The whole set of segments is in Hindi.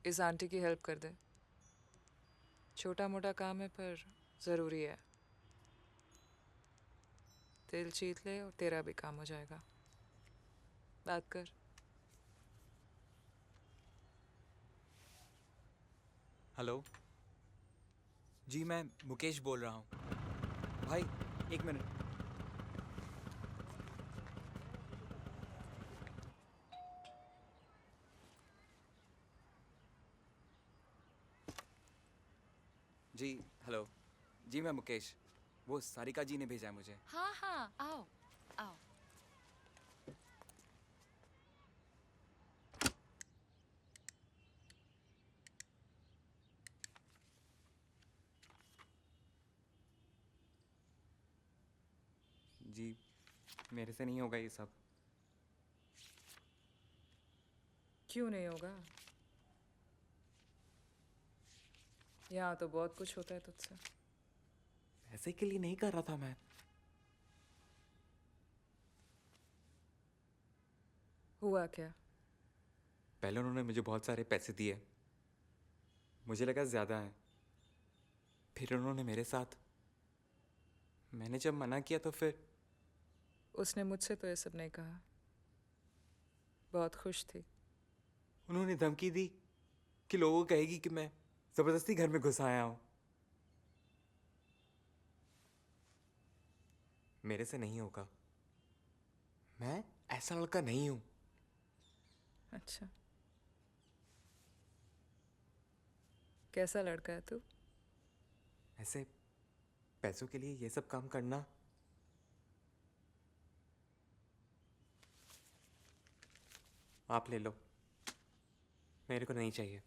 इस आंटी की हेल्प कर दे। छोटा मोटा काम है पर ज़रूरी है। तेल चीत ले और तेरा भी काम हो जाएगा। बात कर। हेलो जी, मैं मुकेश बोल रहा हूँ। भाई, एक मिनट। जी, हेलो जी, मैं मुकेश। वो सारिका जी ने भेजा है मुझे। हाँ हाँ, आओ आओ। जी, मेरे से नहीं होगा ये सब। क्यों नहीं होगा? यहाँ तो बहुत कुछ होता है तुझसे। पैसे के लिए नहीं कर रहा था मैं। हुआ क्या? पहले उन्होंने मुझे बहुत सारे पैसे दिए। मुझे लगा ज़्यादा है। फिर उन्होंने मेरे साथ, मैंने जब मना किया तो फिर उसने मुझसे तो ये सब नहीं कहा। बहुत खुश थी। उन्होंने धमकी दी कि लोगों को कहेगी कि मैं ज़बरदस्ती घर में घुस आया हूँ। मेरे से नहीं होगा। मैं ऐसा लड़का नहीं हूँ। अच्छा, कैसा लड़का है तू? ऐसे पैसों के लिए ये सब काम करना। आप ले लो, मेरे को नहीं चाहिए।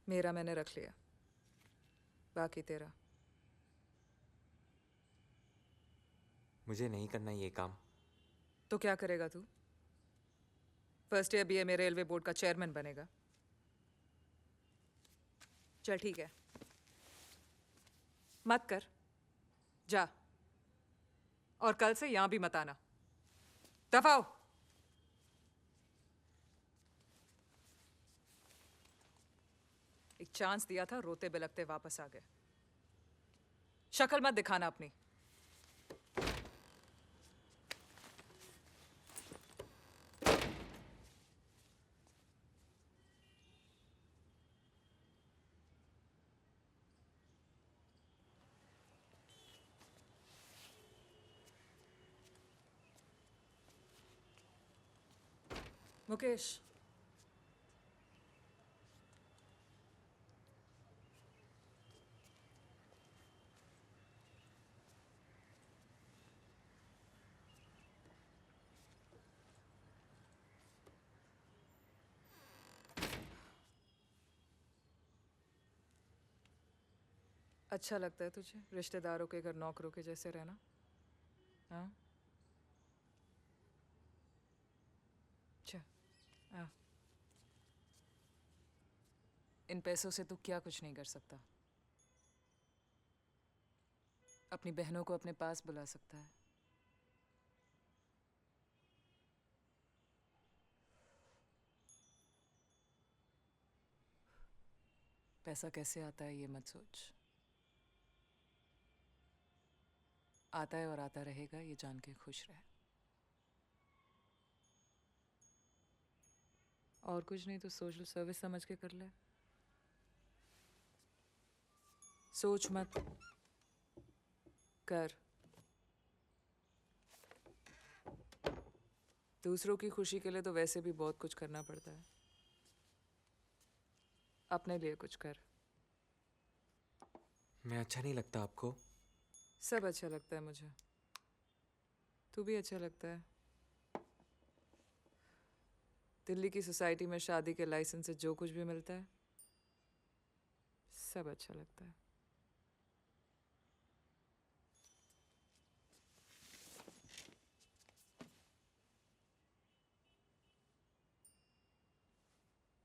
मेरा मैंने रख लिया, बाकी तेरा। मुझे नहीं करना ये काम। तो क्या करेगा तू? फर्स्ट ईयर बीए में रेलवे बोर्ड का चेयरमैन बनेगा? चल ठीक है, मत कर, जा। और कल से यहां भी मत आना। दफाओ। एक चांस दिया था, रोते बिलखते वापस आ गए। शक्ल मत दिखाना अपनी। मुकेश, अच्छा लगता है तुझे रिश्तेदारों के घर नौकरों के जैसे रहना? हाँ, अच्छा। हाँ, इन पैसों से तू क्या कुछ नहीं कर सकता। अपनी बहनों को अपने पास बुला सकता है। पैसा कैसे आता है ये मत सोच। आता है और आता रहेगा, ये जान के खुश रह। और कुछ नहीं तो सोशल सर्विस समझ के कर ले। सोच मत, कर। दूसरों की खुशी के लिए तो वैसे भी बहुत कुछ करना पड़ता है। अपने लिए कुछ कर। मैं अच्छा नहीं लगता आपको? सब अच्छा लगता है मुझे। तू भी अच्छा लगता है। दिल्ली की सोसाइटी में शादी के लाइसेंस से जो कुछ भी मिलता है, सब अच्छा लगता है।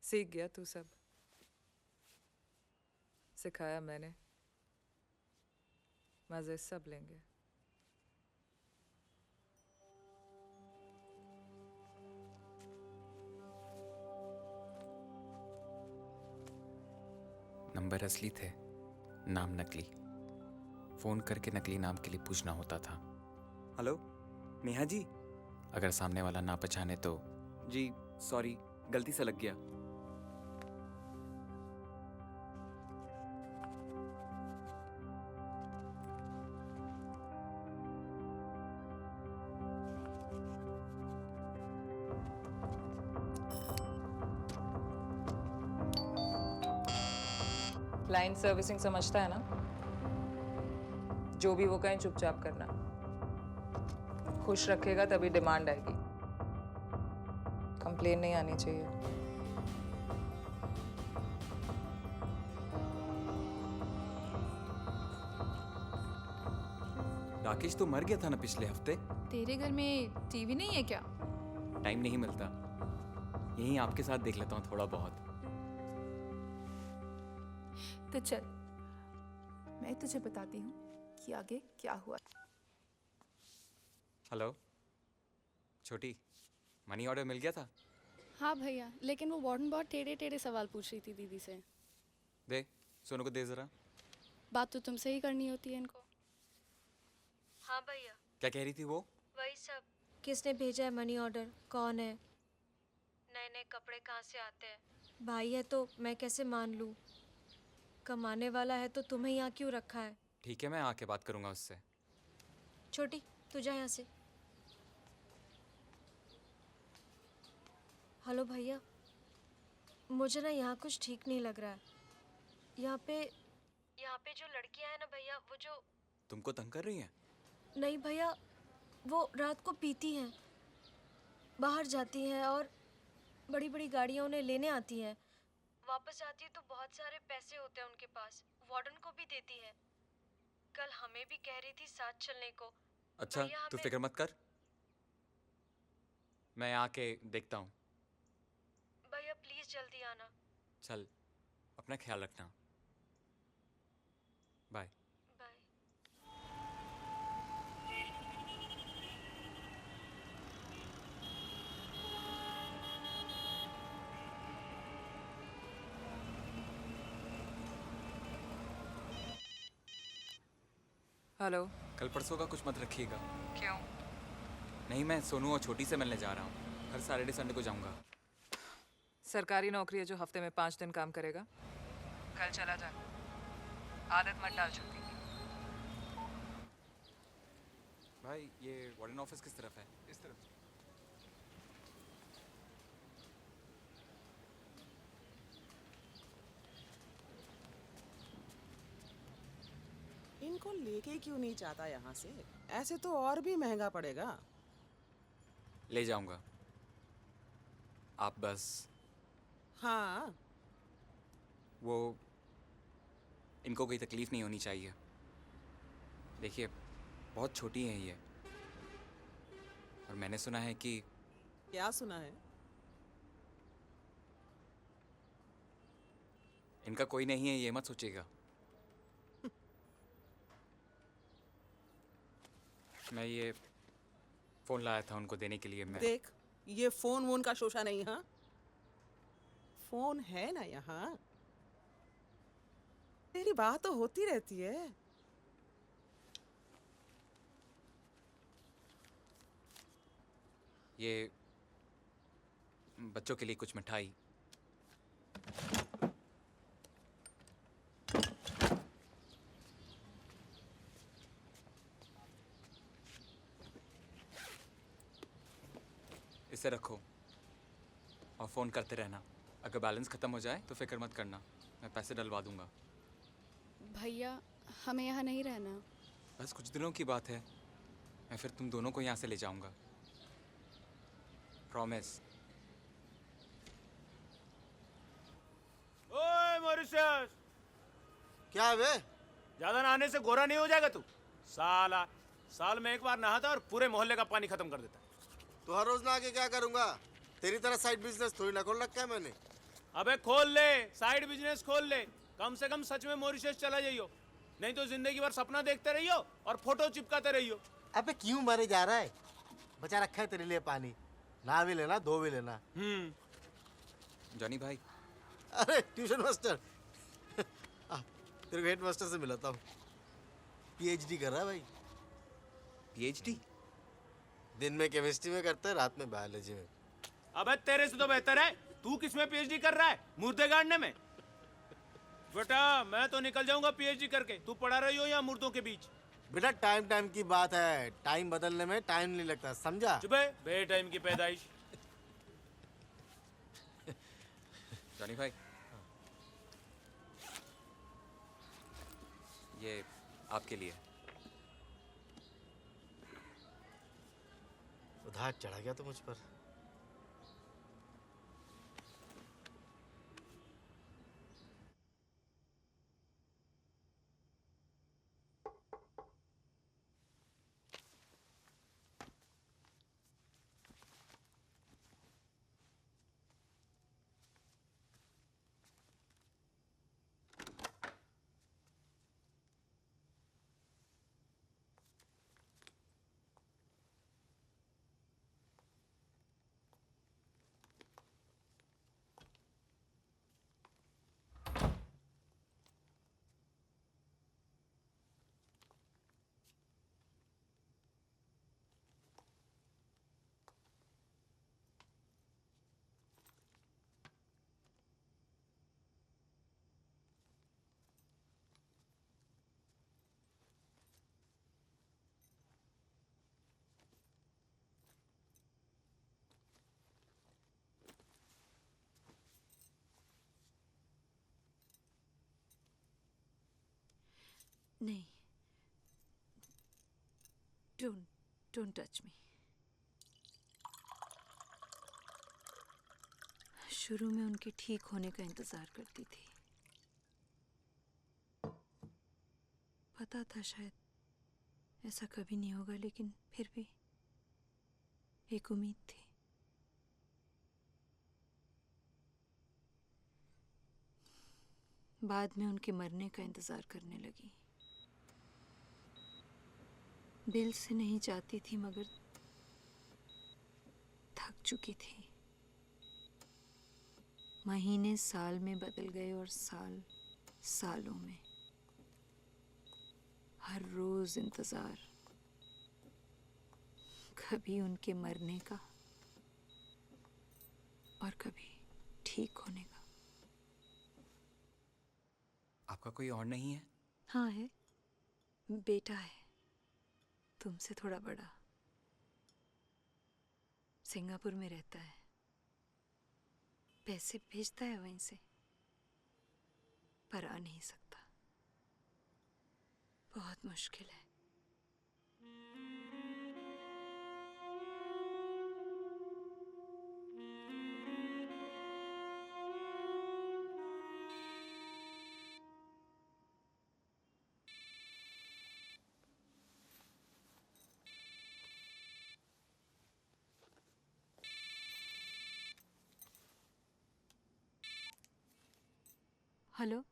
सीख गया तू सब। सिखाया मैंने, मजे सब लेंगे। नंबर असली थे, नाम नकली। फ़ोन करके नकली नाम के लिए पूछना होता था। हेलो नेहा जी। अगर सामने वाला ना पहचाने तो जी सॉरी, गलती से लग गया। क्लाइंट सर्विसिंग समझता है ना? जो भी वो कहें चुपचाप करना। खुश रखेगा तभी डिमांड आएगी। कंप्लेन नहीं आनी चाहिए। राकेश तो मर गया था ना पिछले हफ्ते। तेरे घर में टीवी नहीं है क्या? टाइम नहीं मिलता, यहीं आपके साथ देख लेता हूँ थोड़ा बहुत। तो चल, मैं तुझे बताती हूँ कि आगे क्या हुआ। हेलो छोटी, मनी ऑर्डर मिल गया था? हाँ भैया, लेकिन वो वार्डन बहुत टेढ़े टेढ़े सवाल पूछ रही थी दीदी से। दे, सोनू को दे जरा। बात तो तुमसे ही करनी होती है इनको। हाँ भैया, क्या कह रही थी वो? वही सब। किसने भेजा है मनी ऑर्डर, कौन है, नए नए कपड़े कहाँ से आते हैं? भाई है तो मैं कैसे मान लूँ? कमाने वाला है तो तुम्हें यहाँ क्यों रखा है? ठीक है, मैं आके बात करूंगा उससे। छोटी तू जा यहाँ से। हेलो भैया, मुझे ना यहाँ कुछ ठीक नहीं लग रहा है। यहाँ पे जो लड़कियाँ हैं ना भैया, वो जो तुमको तंग कर रही हैं? नहीं भैया, वो रात को पीती हैं, बाहर जाती हैं और बड़ी बड़ी गाड़ियाँ उन्हें लेने आती हैं। वापस आती है तो बहुत सारे पैसे होते हैं उनके पास, वार्डन को भी देती है। कल हमें भी कह रही थी साथ चलने को। अच्छा भैया, तू हमें फिक्र मत कर, मैं आके देखता हूँ। भैया प्लीज जल्दी आना। चल, अपना ख्याल रखना। बाय। बाय। हेलो। कल परसों का कुछ मत रखिएगा। क्यों? नहीं, मैं सोनू और छोटी से मिलने जा रहा हूँ। हर सैटरडे संडे को जाऊँगा। सरकारी नौकरी है जो हफ्ते में 5 दिन काम करेगा। कल चला जा, आदत मत डाल छोटी। भाई ये वार्डन ऑफिस किस तरफ है? इस तरफ। इनको लेके क्यों नहीं जाता यहाँ से? ऐसे तो और भी महंगा पड़ेगा। ले जाऊँगा, आप बस हाँ, वो इनको कोई तकलीफ नहीं होनी चाहिए। देखिए बहुत छोटी हैं ये, और मैंने सुना है कि क्या सुना है? इनका कोई नहीं है, ये मत सोचिएगा। मैं ये फ़ोन लाया था उनको देने के लिए। मैं देख, ये फोन वोन का शोशा नहीं। हाँ, फोन है ना यहाँ। तेरी बात तो होती रहती है। ये बच्चों के लिए कुछ मिठाई। इसे रखो और फ़ोन करते रहना। अगर बैलेंस ख़त्म हो जाए तो फिक्र मत करना, मैं पैसे डलवा दूंगा। भैया, हमें यहाँ नहीं रहना। बस कुछ दिनों की बात है, मैं फिर तुम दोनों को यहाँ से ले जाऊंगा, प्रॉमिस। ओए मॉरिशस, क्या है बे? ज्यादा नहाने से गोरा नहीं हो जाएगा तू? साला, साल में एक बार नहाता और पूरे मोहल्ले का पानी खत्म कर देता। तो हर रोज नहा के क्या करूंगा? तेरी तरह साइड बिजनेस थोड़ी ना खोल रखा है मैंने। अबे खोल ले, साइड बिजनेस खोल ले, कम से कम सच में मॉरिशस चला जाइयो, नहीं तो जिंदगी भर सपना देखते रहियो और फोटो चिपकाते रहियो। अबे क्यों मरे जा रहा है? बचा रखा है तेरे लिए पानी, ना भी लेना धो भी लेना। जॉनी भाई, अरे ट्यूशन मास्टर तेरे को हेड मास्टर से मिलाता हूँ। पीएचडी कर रहा है भाई। पीएचडी? दिन में केमिस्ट्री में करता है, रात में बायोलॉजी में। अबे तेरे से तो बेहतर है, तू किसमें पीएचडी कर रहा है? मुर्दे गाड़ने में। बेटा मैं तो निकल जाऊंगा पीएचडी करके, तू पड़ा रही हो या मुर्दों के बीच। बेटा टाइम टाइम की बात है, टाइम बदलने में टाइम नहीं लगता, समझा? चुप है, बे टाइम की पैदाइश। जॉनी भाई, ये आपके लिए। उधार चढ़ा गया तो मुझ पर। नहीं, डोंट टच मी। शुरू में उनके ठीक होने का इंतजार करती थी, पता था शायद ऐसा कभी नहीं होगा, लेकिन फिर भी एक उम्मीद थी। बाद में उनके मरने का इंतजार करने लगी। दिल से नहीं चाहती थी, मगर थक चुकी थी। महीने साल में बदल गए और साल सालों में। हर रोज इंतजार, कभी उनके मरने का और कभी ठीक होने का। आपका कोई और नहीं है? हाँ है, बेटा है, तुमसे थोड़ा बड़ा। सिंगापुर में रहता है, पैसे भेजता है वहीं से, पर आ नहीं सकता। बहुत मुश्किल है। हेलो,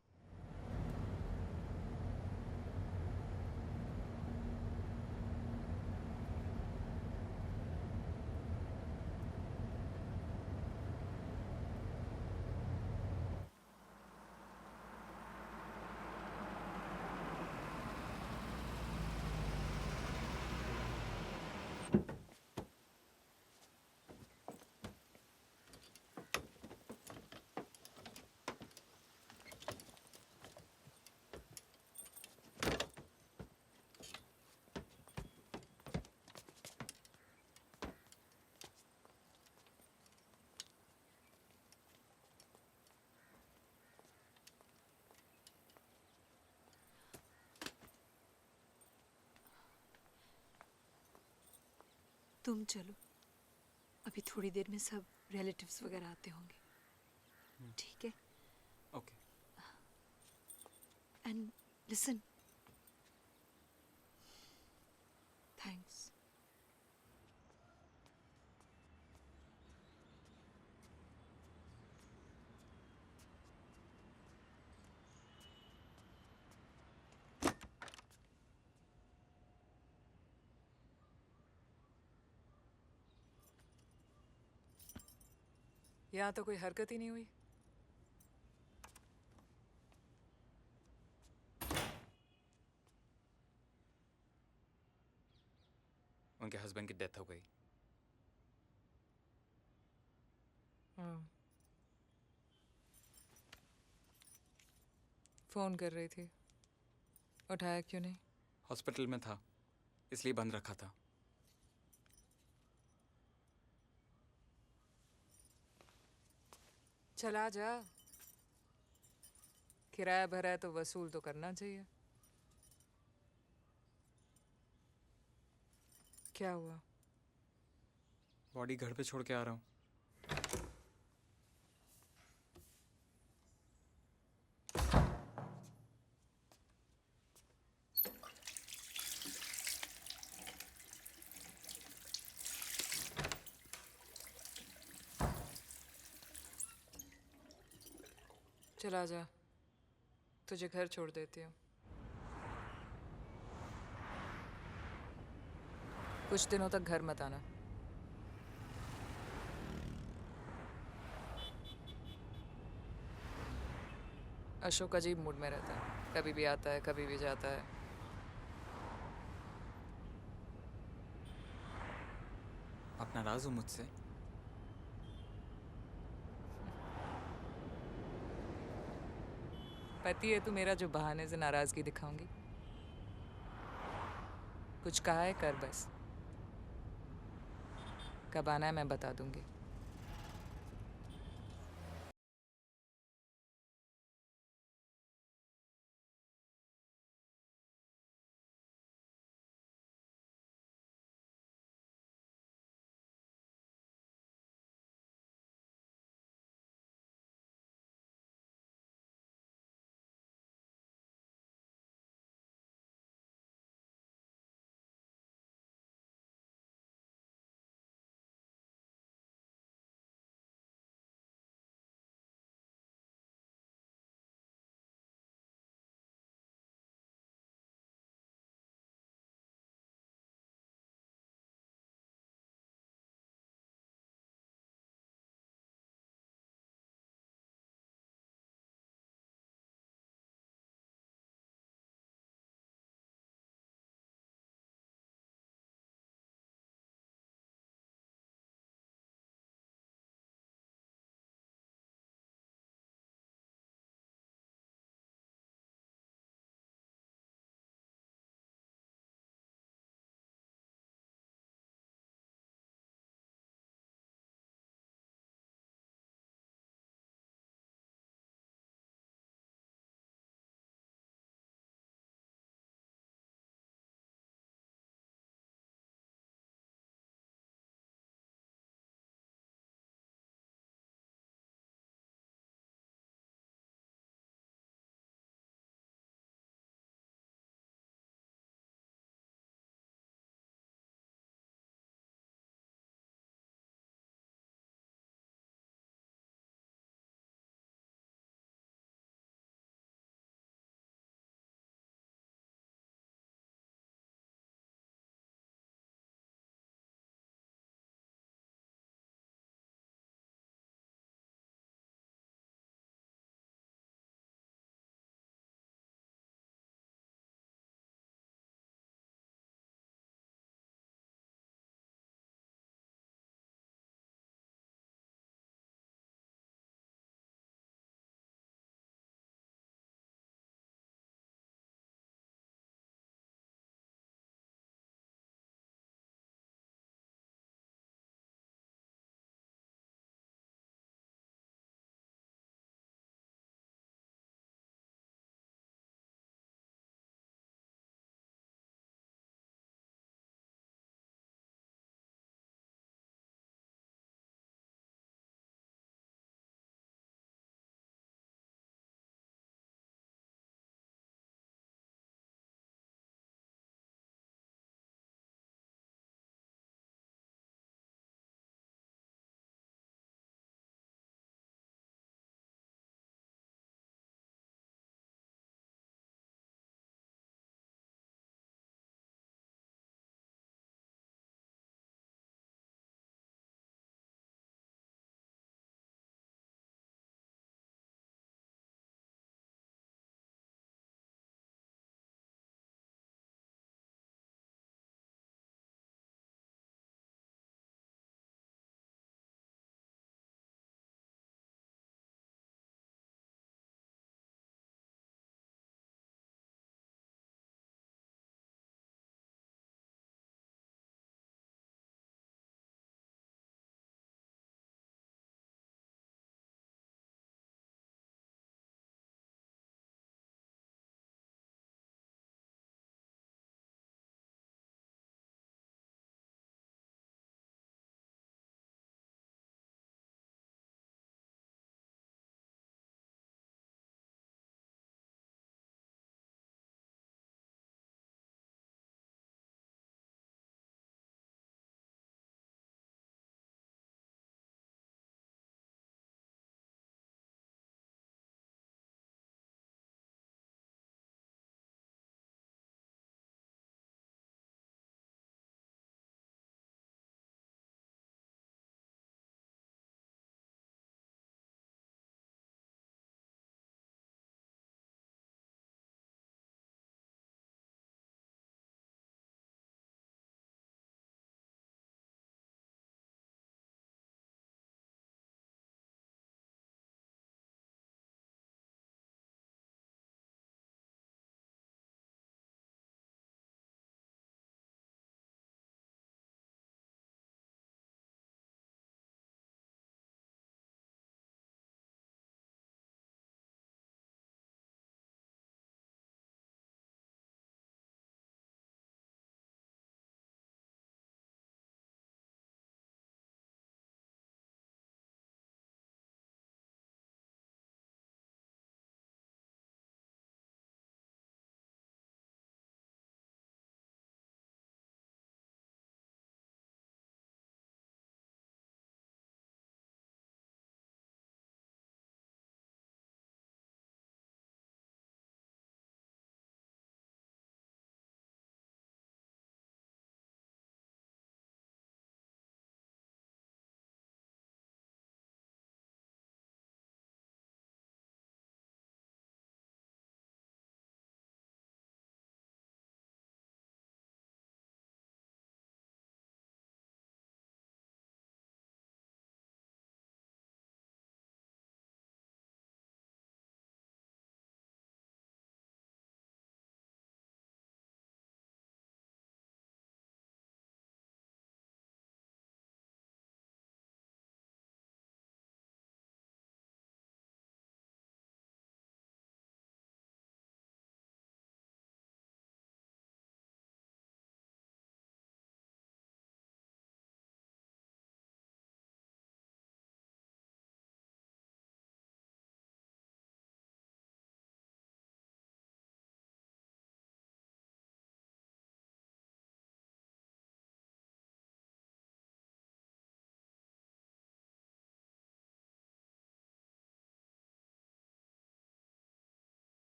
तुम चलो, अभी थोड़ी देर में सब रिलेटिव्स वगैरह आते होंगे, ठीक है? ओके। And listen, thanks. यहाँ तो कोई हरकत ही नहीं हुई। उनके हस्बैंड की डेथ हो गई। फोन कर रही थी, उठाया क्यों नहीं? हॉस्पिटल में था, इसलिए बंद रखा था। चला जा, किराया भरा है तो वसूल तो करना चाहिए। क्या हुआ? बॉडी घर पे छोड़ के आ रहा हूँ। चला जा, तुझे घर छोड़ देती हूँ। कुछ दिनों तक घर मत आना। अशोक अजीब मूड में रहता है, कभी भी आता है कभी भी जाता है। आप नाराज हो मुझसे? पति है तू मेरा जो बहाने से नाराजगी दिखाऊंगी? कुछ कहा है कर बस। कब आना है मैं बता दूंगी।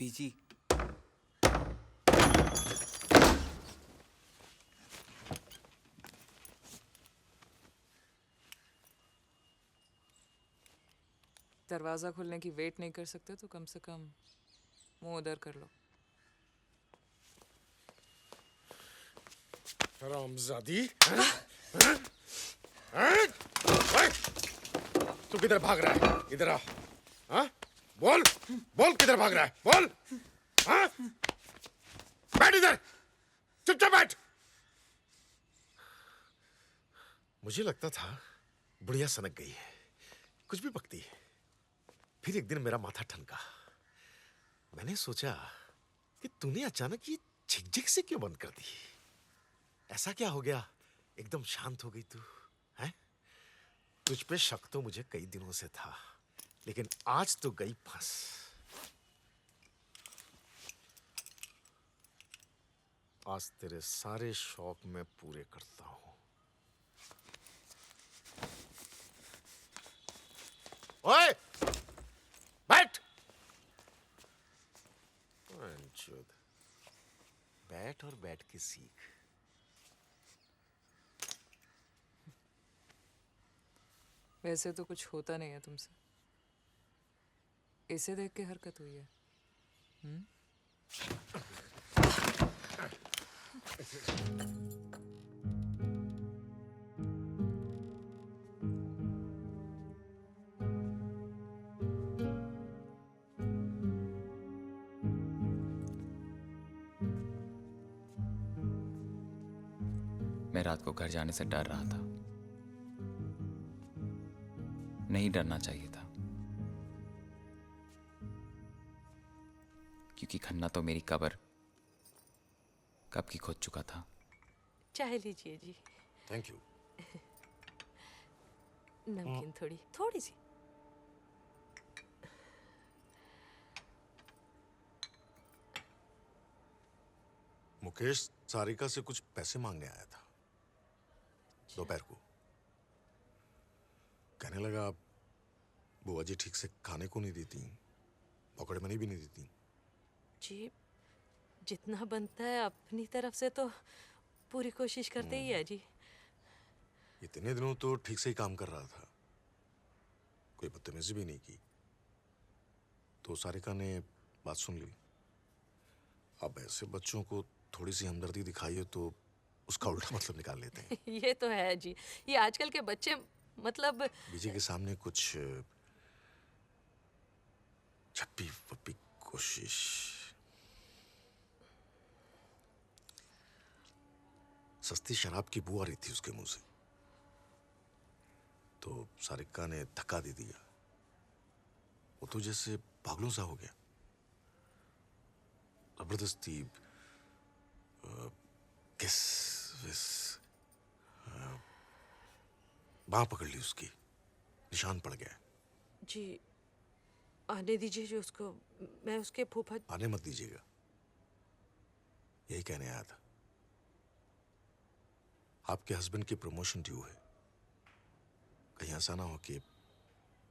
बीजी। दरवाज़ा खुलने की वेट नहीं कर सकते तो कम से कम मुंह उधर कर लो। हरामजादी। ओए! तू किधर भाग रहा है? इधर आ। हाँ? बोल, बोल किधर भाग रहा है? बोल। हाँ? बैठ इधर, चुपचाप बैठ। मुझे लगता था बुढ़िया सनक गई है, कुछ भी पकती है। फिर एक दिन मेरा माथा ठनका। मैंने सोचा कि तूने अचानक ये झिकझिक से क्यों बंद कर दी? ऐसा क्या हो गया? एकदम शांत हो गई तू, हैं? तुझ पे शक तो मुझे कई दिनों से था, लेकिन आज तो गई फंस। आज तेरे सारे शौक मैं पूरे करता हूं। ओए! बैठ! अंचुद, बैठ और बैठ के सीख। वैसे तो कुछ होता नहीं है तुमसे, इसे देख के हरकत हुई है। मैं रात को घर जाने से डर रहा था। नहीं डरना चाहिए था, क्योंकि खन्ना तो मेरी कब्र कब की खोद चुका था। चाय लीजिए जी। Thank you. नमकीन थोड़ी थोड़ी सी। मुकेश सारिका से कुछ पैसे मांगने आया था दोपहर को। कहने लगा बुआ जी ठीक से खाने को नहीं देती, पकड़ मनी भी नहीं देती। जी जितना बनता है अपनी तरफ से तो पूरी कोशिश करते ही है जी। इतने दिनों तो ठीक से ही काम कर रहा था, कोई बदतमीजी भी नहीं की। तो सारिका ने बात सुन ली। अब ऐसे बच्चों को थोड़ी सी हमदर्दी दिखाइए तो उसका उल्टा मतलब निकाल लेते हैं। ये तो है जी, ये आजकल के बच्चे मतलब बीजी के सामने कुछ छप्पी वप्पी कोशिश। सस्ती शराब की बू आ रही थी उसके मुंह से, तो सारिका ने धक्का दे दिया। वो तो जैसे पागलों सा हो गया। जबरदस्ती किस विस बांह पकड़ ली उसकी, निशान पड़ गया। जी आने दीजिए जी उसको, मैं उसके फूफा। आने मत दीजिएगा, यही कहने आया था। आपके हस्बैंड की प्रमोशन ड्यू है, कहीं ऐसा ना हो कि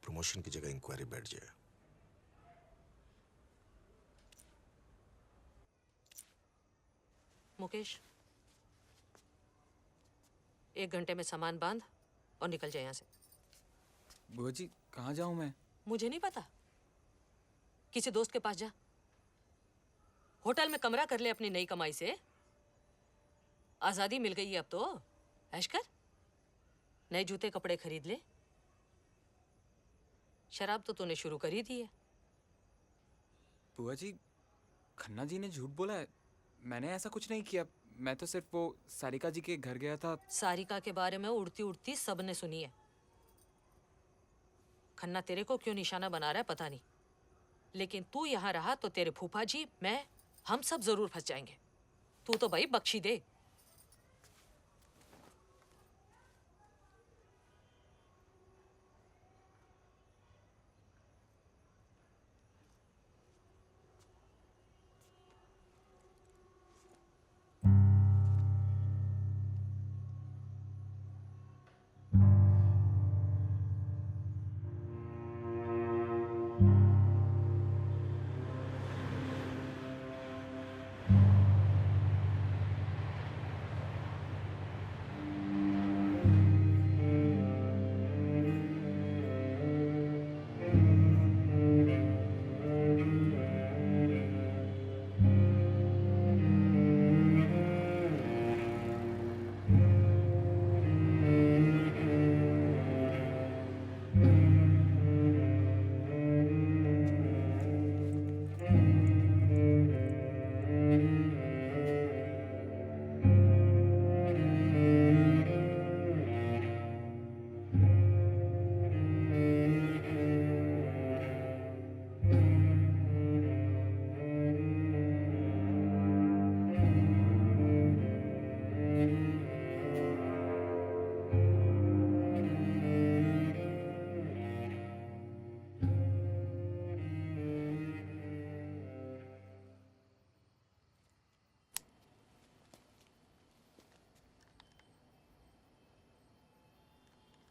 प्रमोशन की जगह इंक्वायरी बैठ जाए। मुकेश 1 घंटे में सामान बांध और निकल जाए यहाँ से। बुआ जी कहाँ जाऊँ मैं? मुझे नहीं पता, किसी दोस्त के पास जा। होटल में कमरा कर ले अपनी नई कमाई से। आजादी मिल गई है अब तो, ऐश कर। नए जूते कपड़े खरीद ले। शराब तो तूने शुरू कर ही दी है। बुआ जी खन्ना जी ने झूठ बोला है, मैंने ऐसा कुछ नहीं किया। मैं तो सिर्फ वो सारिका जी के घर गया था। सारिका के बारे में उड़ती उड़ती सबने सुनी है। खन्ना तेरे को क्यों निशाना बना रहा है पता नहीं, लेकिन तू यहाँ रहा तो तेरे फूफा जी, मैं, हम सब जरूर फंस जाएंगे। तू तो भाई बख्शी दे।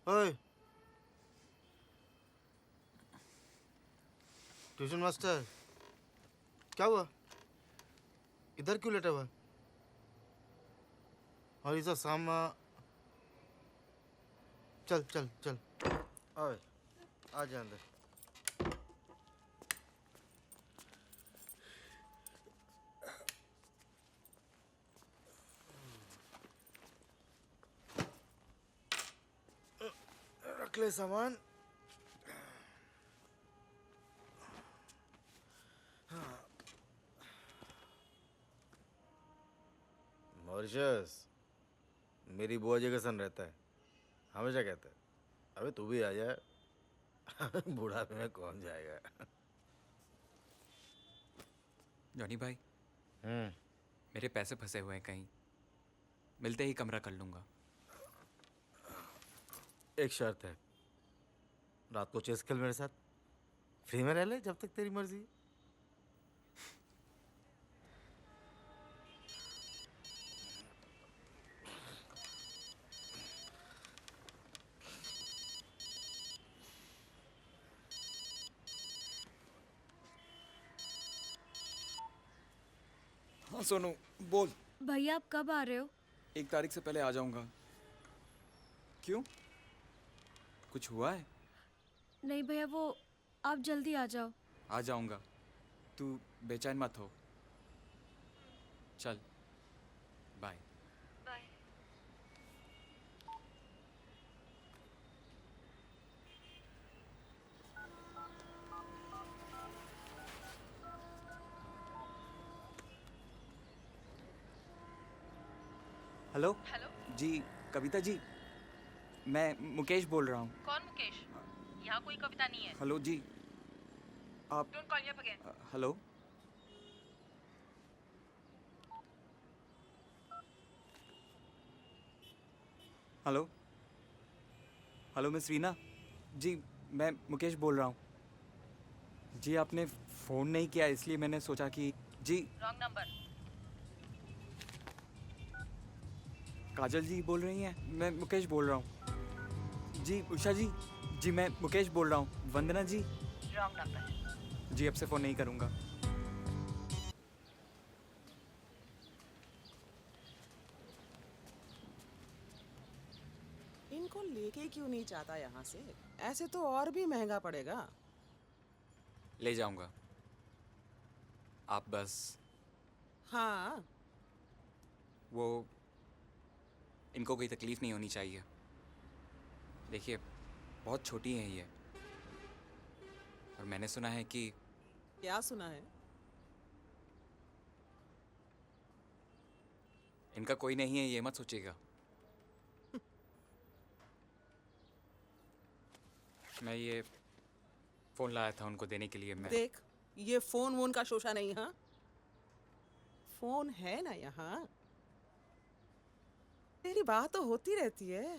ओए ट्यूशन मास्टर, क्या हुआ? इधर क्यों लेटा हुआ? और ये सब सामा, चल चल चल, ओए आ जा अंदर। रख ले सामान। मॉरिशस, मेरी बुआ जी का सन रहता है, हमेशा कहता है अबे तू भी आ जा, बुढ़ापे में कौन जाएगा। जॉनी भाई, मेरे पैसे फंसे हुए हैं कहीं, मिलते ही कमरा कर लूंगा। एक शर्त है, रात को चेस खेल मेरे साथ, फ्री में रह ले जब तक तेरी मर्जी। हाँ सोनू बोल। भैया आप कब आ रहे हो? 1 तारीख से पहले आ जाऊंगा। क्यों, कुछ हुआ है? नहीं भैया, वो आप जल्दी आ जाओ। आ जाऊंगा, तू बेचैन मत हो। चल बाय। बाय। हेलो हेलो, जी, कविता जी, मैं मुकेश बोल रहा हूँ। कौन मुकेश? यहाँ कोई कविता नहीं है। हेलो जी, आप don't call me up again. Hello, hello, hello miss Reena ji, मैं मुकेश बोल रहा हूँ जी। आपने फ़ोन नहीं किया इसलिए मैंने सोचा कि जी। Wrong number. काजल जी बोल रही हैं? मैं मुकेश बोल रहा हूँ जी। उषा जी, जी मैं मुकेश बोल रहा हूँ। वंदना जी, रॉन्ग नंबर। जी अब से फ़ोन नहीं करूँगा। इनको लेके क्यों नहीं जाता यहाँ से? ऐसे तो और भी महंगा पड़ेगा। ले जाऊँगा, आप बस हाँ, वो इनको कोई तकलीफ़ नहीं होनी चाहिए। देखिए बहुत छोटी हैं ये, और मैंने सुना है कि क्या सुना है? इनका कोई नहीं है, ये मत सोचिएगा। मैं ये फ़ोन लाया था उनको देने के लिए। मैं देख, ये फोन वोन का शोशा नहीं। हाँ, फोन है ना यहाँ। तेरी बात तो होती रहती है।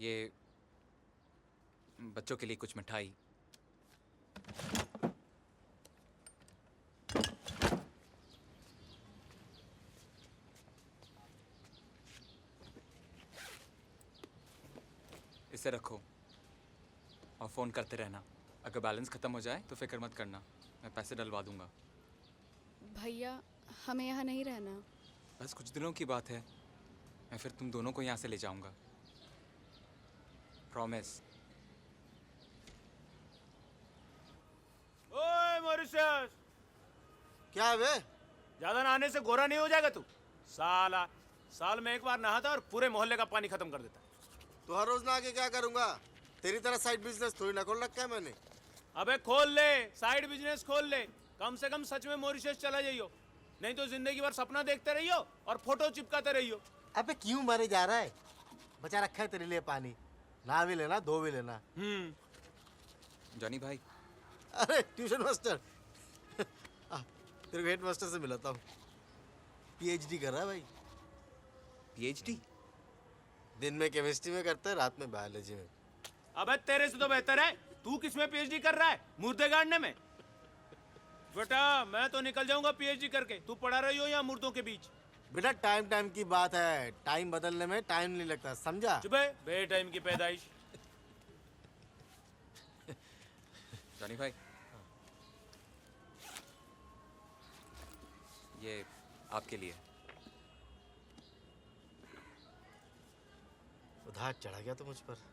ये बच्चों के लिए कुछ मिठाई। इसे रखो और फ़ोन करते रहना। अगर बैलेंस ख़त्म हो जाए तो फिक्र मत करना, मैं पैसे डलवा दूंगा। भैया हमें यहाँ नहीं रहना। बस कुछ दिनों की बात है, मैं फिर तुम दोनों को यहाँ से ले जाऊंगा, प्रॉमिस। ओए मॉरिशस, क्या है बे? ज्यादा नहाने से गोरा नहीं हो जाएगा तू? साला, साल में एक बार नहाता और पूरे मोहल्ले का पानी खत्म कर देता। तो हर रोज नहा के क्या करूंगा? तेरी तरह साइड बिजनेस थोड़ी ना खोल रखा है मैंने। अबे खोल ले, साइड बिजनेस खोल ले। कम से कम सच में मॉरिशस चला जाइयो, नहीं तो जिंदगी भर सपना देखते रहियो और फोटो चिपकाते रहियो। अबे क्यों मरे जा रहा है? बचा रखा है तेरे लिए पानी, नहा भी लेना, धो भी लेना। जॉनी भाई। अरे ट्यूशन मास्टर, तेरे को हेड मास्टर से मिलाता हूँ। पीएचडी कर रहा है भाई। पीएचडी? दिन में केमिस्ट्री में करता है, रात में बायोलॉजी में। अबे तेरे से तो बेहतर है, तू किसमें पीएचडी कर रहा है? मुर्दे गाड़ने में। बेटा मैं तो निकल जाऊंगा पीएचडी करके, तू पड़ा रही हो यहाँ मुर्दों के बीच। बेटा टाइम टाइम की बात है, टाइम बदलने में टाइम नहीं लगता, समझा? चुप है, बे टाइम की पैदाइश। जॉनी भाई, ये आपके लिए। उधार चढ़ा गया तो मुझ पर।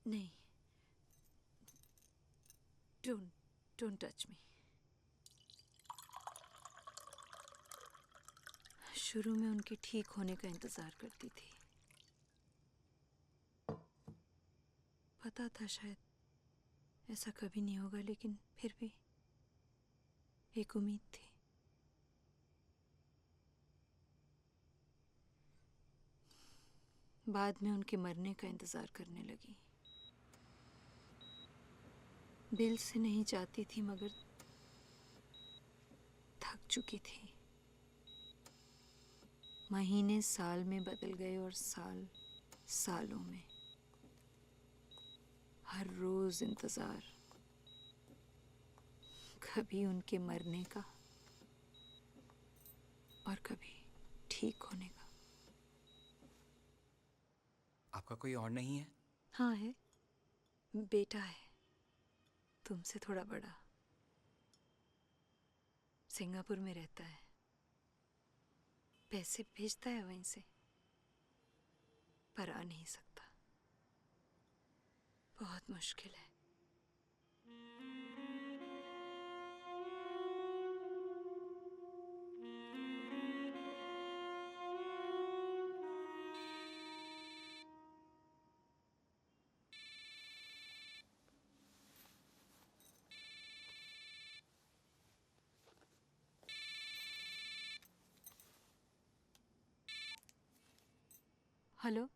नहीं, डोंट टच मी। शुरू में उनके ठीक होने का इंतजार करती थी। पता था शायद ऐसा कभी नहीं होगा, लेकिन फिर भी एक उम्मीद थी। बाद में उनके मरने का इंतजार करने लगी। दिल से नहीं चाहती थी, मगर थक चुकी थी। महीने साल में बदल गए और साल सालों में। हर रोज इंतजार, कभी उनके मरने का और कभी ठीक होने का। आपका कोई और नहीं है? हाँ है, बेटा है, तुमसे थोड़ा बड़ा। सिंगापुर में रहता है, पैसे भेजता है वहीं से, पर आ नहीं सकता। बहुत मुश्किल है। हेलो,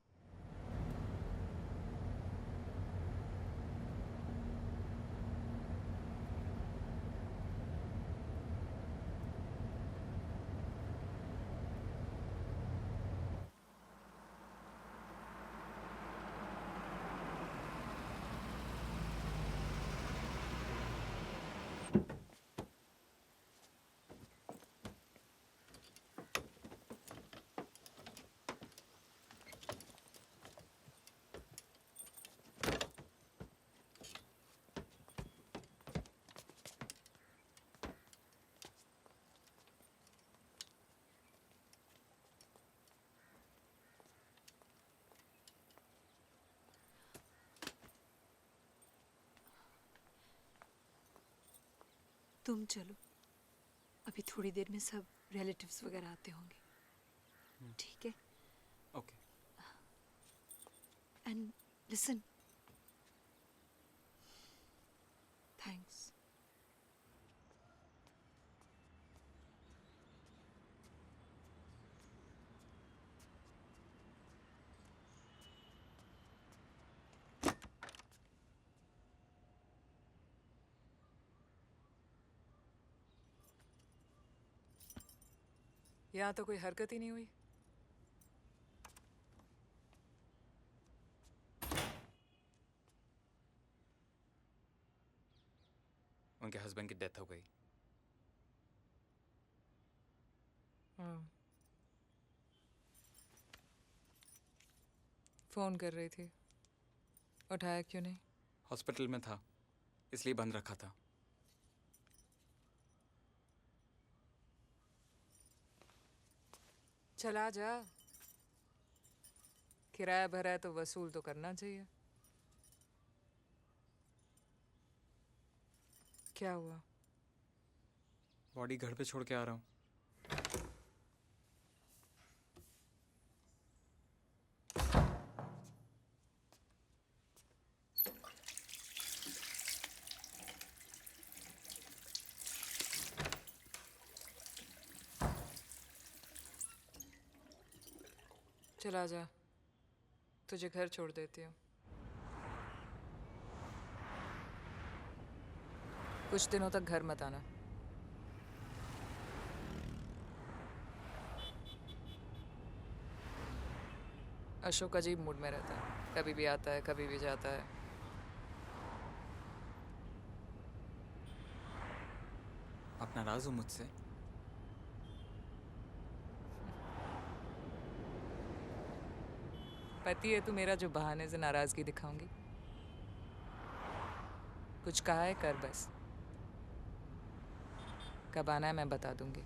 तुम चलो, अभी थोड़ी देर में सब रिलेटिव्स वगैरह आते होंगे। ठीक है? ओके। And listen, thanks. यहाँ तो कोई हरकत ही नहीं हुई। उनके हस्बैंड की डेथ हो गई। फोन कर रही थी, उठाया क्यों नहीं? हॉस्पिटल में था, इसलिए बंद रखा था। चला जा, किराया भरा है तो वसूल तो करना चाहिए। क्या हुआ? बॉडी घर पे छोड़ के आ रहा हूँ। चला जा, तुझे घर छोड़ देती हूँ। कुछ दिनों तक घर मत आना। अशोक अजीब मूड में रहता है, कभी भी आता है कभी भी जाता है। आप नाराज हो मुझसे? पति है तू मेरा जो बहाने से नाराजगी दिखाऊंगी? कुछ कहा है कर बस। कब आना है मैं बता दूंगी।